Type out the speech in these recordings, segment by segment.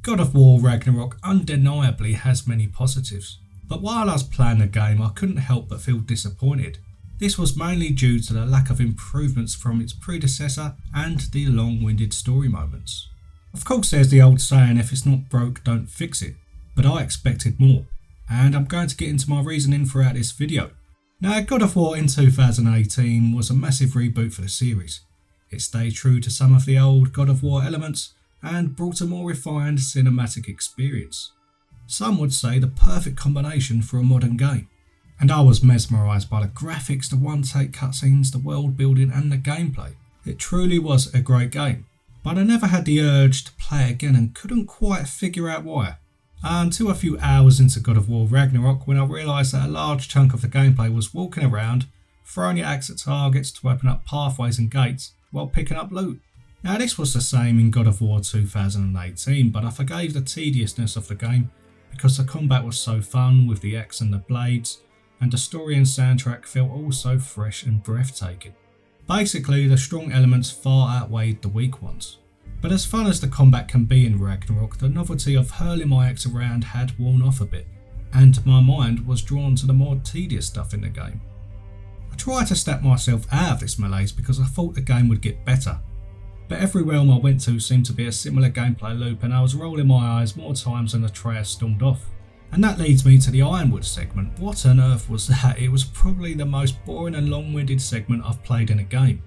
God of War Ragnorok undeniably has many positives, but while I was playing the game I couldn't help but feel disappointed. This was mainly due to the lack of improvements from its predecessor and the long-winded story moments. Of course there's the old saying, if it's not broke don't fix it, but I expected more, and I'm going to get into my reasoning throughout this video. Now, God of War in 2018 was a massive reboot for the series. It stayed true to some of the old God of War elements and brought a more refined cinematic experience. Some would say the perfect combination for a modern game. And I was mesmerised by the graphics, the one-take cutscenes, the world building and the gameplay. It truly was a great game, but I never had the urge to play it again and couldn't quite figure out why. Until a few hours into God of War Ragnarok, when I realised that a large chunk of the gameplay was walking around, throwing your axe at targets to open up pathways and gates while picking up loot. Now this was the same in God of War 2018, but I forgave the tediousness of the game because the combat was so fun with the axe and the blades, and the story and soundtrack felt all so fresh and breathtaking. Basically, the strong elements far outweighed the weak ones. But as fun as the combat can be in Ragnarok, the novelty of hurling my axe around had worn off a bit, and my mind was drawn to the more tedious stuff in the game. I tried to snap myself out of this malaise because I thought the game would get better, but every realm I went to seemed to be a similar gameplay loop and I was rolling my eyes more times than Atreus stormed off. And that leads me to the Ironwood segment. What on earth was that? It was probably the most boring and long-winded segment I've played in a game.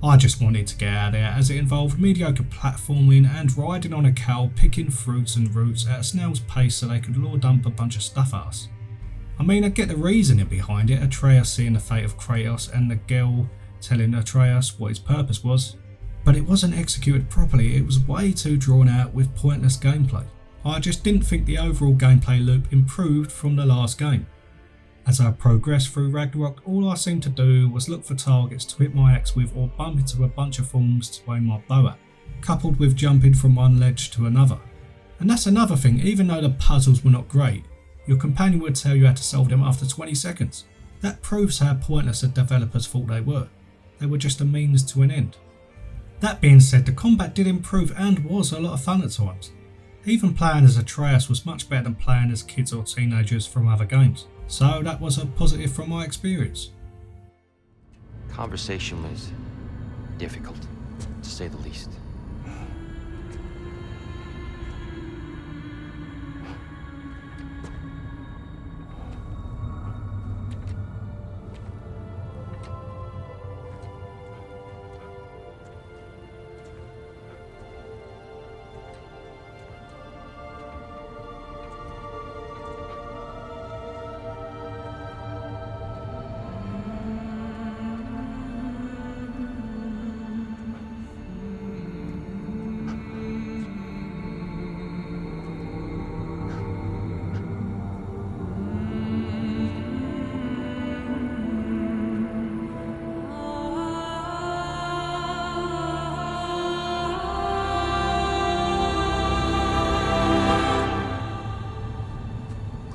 I just wanted to get out of there as it involved mediocre platforming and riding on a cow picking fruits and roots at a snail's pace so they could lure dump a bunch of stuff at us. I mean, I get the reasoning behind it, Atreus seeing the fate of Kratos and the girl telling Atreus what his purpose was, but it wasn't executed properly. It was way too drawn out with pointless gameplay. I just didn't think the overall gameplay loop improved from the last game. As I progressed through Ragnarok, all I seemed to do was look for targets to hit my axe with or bump into a bunch of forms to aim my bow at, coupled with jumping from one ledge to another. And that's another thing, even though the puzzles were not great, your companion would tell you how to solve them after 20 seconds. That proves how pointless the developers thought they were. They were just a means to an end. That being said, the combat did improve and was a lot of fun at times. Even playing as Atreus was much better than playing as kids or teenagers from other games, so that was a positive from my experience. Conversation was difficult, to say the least.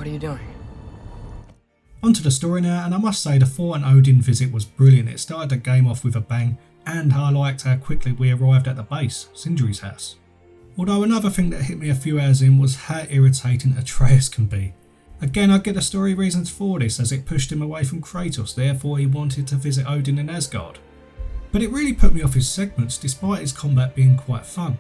What are you doing? Onto the story now, and I must say the Thor and Odin visit was brilliant. It started the game off with a bang, and I liked how quickly we arrived at the base, Sindri's house. Although another thing that hit me a few hours in was how irritating Atreus can be. Again, I get the story reasons for this, as it pushed him away from Kratos, therefore he wanted to visit Odin in Asgard. But it really put me off his segments, despite his combat being quite fun.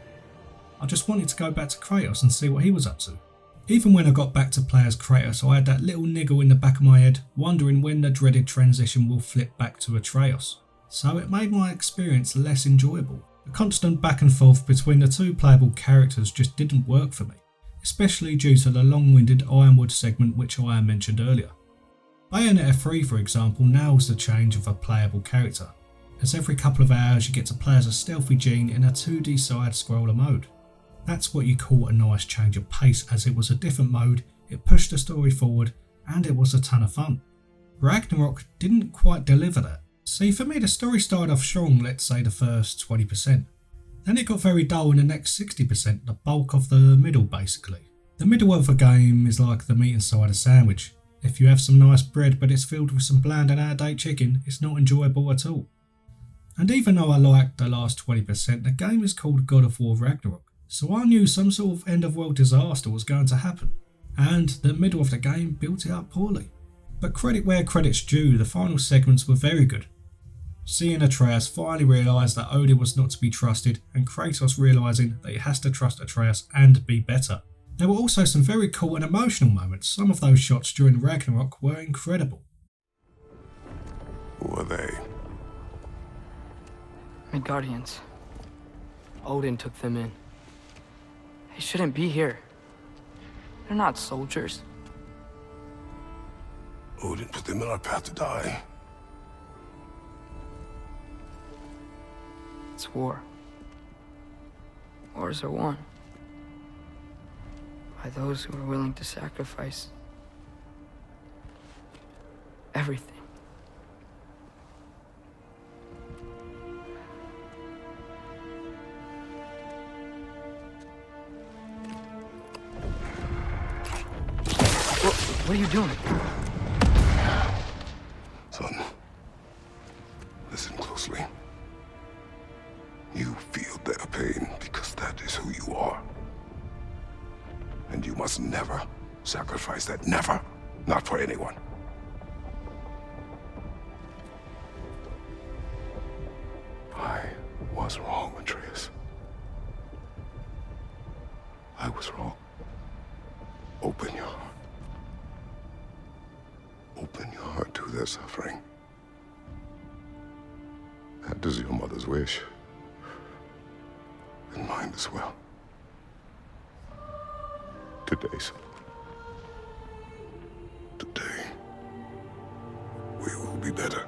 I just wanted to go back to Kratos and see what he was up to. Even when I got back to play as Kratos, I had that little niggle in the back of my head, wondering when the dreaded transition will flip back to Atreus. So it made my experience less enjoyable. The constant back and forth between the two playable characters just didn't work for me, especially due to the long-winded Ironwood segment which I mentioned earlier. Bayonetta 3, for example, nails the change of a playable character, as every couple of hours you get to play as a stealthy Jean in a 2D side-scroller mode. That's what you call a nice change of pace, as it was a different mode, it pushed the story forward, and it was a ton of fun. Ragnarok didn't quite deliver that. See, for me the story started off strong, let's say the first 20%. Then it got very dull in the next 60%, the bulk of the middle basically. The middle of a game is like the meat inside a sandwich. If you have some nice bread but it's filled with some bland and out-of-date chicken, it's not enjoyable at all. And even though I liked the last 20%, the game is called God of War Ragnorok. so I knew some sort of end of world disaster was going to happen, and the middle of the game built it up poorly. But credit where credit's due, the final segments were very good. Seeing Atreus finally realise that Odin was not to be trusted, and Kratos realising that he has to trust Atreus and be better. There were also some very cool and emotional moments. Some of those shots during Ragnarok were incredible. Who are they? Midgardians. Odin took them in. They shouldn't be here. They're not soldiers. Odin put them on our path to die. It's war. Wars are won by those who are willing to sacrifice everything. What are you doing? Son, listen closely. You feel their pain because that is who you are. And you must never sacrifice that. Never. Not for anyone. I was wrong, Atreus. I was wrong. Open your heart. Open your heart to their suffering. That is your mother's wish. And mine as well. Today, son. Today, we will be better.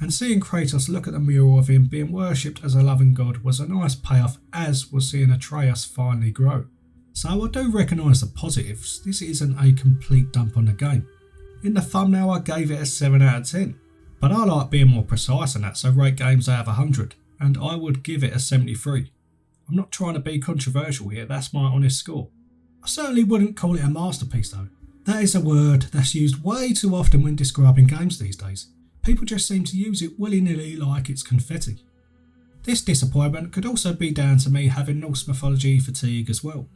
And seeing Kratos look at the mural of him being worshipped as a loving god was a nice payoff, as was seeing Atreus finally grow. So I do recognise the positives. This isn't a complete dump on the game. In the thumbnail I gave it a 7 out of 10. But I like being more precise than that, so rate games out of 100. And I would give it a 73. I'm not trying to be controversial here, that's my honest score. I certainly wouldn't call it a masterpiece though. That is a word that's used way too often when describing games these days. People just seem to use it willy-nilly like it's confetti. This disappointment could also be down to me having Norse mythology fatigue as well.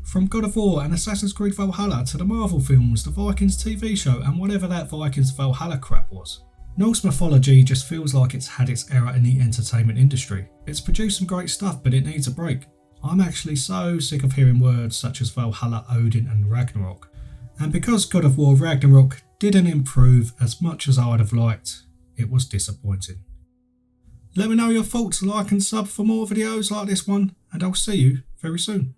From God of War and Assassin's Creed Valhalla to the Marvel films, the Vikings TV show and whatever that Vikings Valhalla crap was. Norse mythology just feels like it's had its era in the entertainment industry. It's produced some great stuff, but it needs a break. I'm actually so sick of hearing words such as Valhalla, Odin and Ragnarok. And because God of War Ragnorok didn't improve as much as I would have liked, it was disappointing. Let me know your thoughts, like and sub for more videos like this one, and I'll see you very soon.